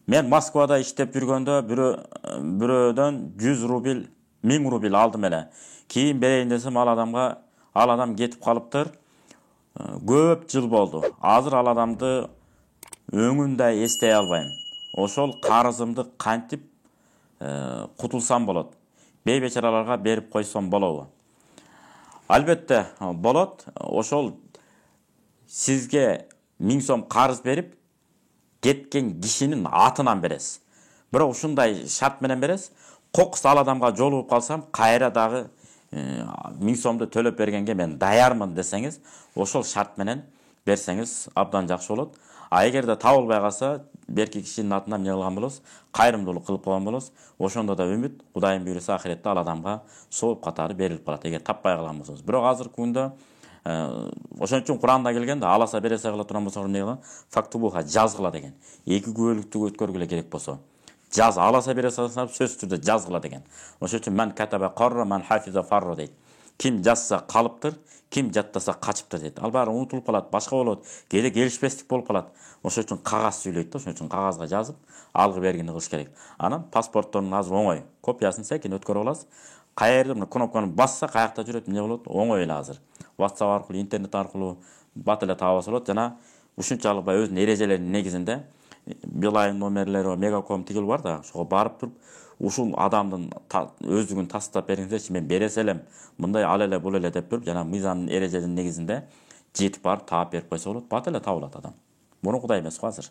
Мен Москвада иштеп жүргөндө бирөөдөн 100 рубль, 1000 рубль алдым эле. Кийин берейин десем ал адам кетип калыптыр. Көп жыл болду. Азыр ал адамды өңүн да эстей албайм. Ошол карызымды кантип кутулсам болот? Бейбечараларга берип койсом болобу? Албетте болот. Ошол сизге 1000 сом карыз берип, кеткен кишинин атынан бересиз. Бирок ушундай шарт менен бересиз. Кокус ал адамга жолугуп калсам, кайра дагы 1000 сомду төлөп бергенге мен даярмын десеңиз, ошол шарт менен берсеңиз абдан жакшы болот. А эгерде табылбай калса, берки кишинин атынан эмне кылган болосуз? Кайрымдуулук кылып койгон болосуз. Ошондо да үмүт, Кудайым буйруса ахиретте ал адамга сооп катары берилип калат, эгер таппай калган болсоңуз. Бирок азыркы күндө ошон үчүн Куранда келген да аласа бересе кыла турган болсо эмне кылган? Фактубуха жазгыла деген. Эки күбөлүктү өткөргүлө керек болсо. Жаз аласа бересе сөзсүз түрдө жазгыла деген. Ошон үчүн мен катаба карра, мен хафиза фарра дейт. Ким жазса калыптыр, ким жаттаса качыптыр дейт. Ал баары унутулуп калат, башка болот, кээде келишпестик болуп калат. Ошон үчүн кагаз сүйлөйт да, ошон үчүн кагазга жазып, алгы бергени кылыш керек. Анан паспорттон азыр оңой. Копиясын секин өткөрүп аласыз. Каерде мына кнопканы басса, каякта жүрөт, эмне болот? Оңой эле азыр. WhatsApp аркылуу, интернет аркылуу бат эле таба болот. Жана ушунчалык баягы өзүнүн эрежелеринин негизинде Билайн номерлери, Мегаком тигил бар да, ошого барып туруп, ушул адамдын өздүгүн тастап бериңизерчи, мен бересе элем, мындай ал эле бул эле деп туруп, жана мыйзамдын эрежелеринин негизинде жетип барып таап берип койсо болот, бат эле табылат адам. Мурункудай эмес го азыр.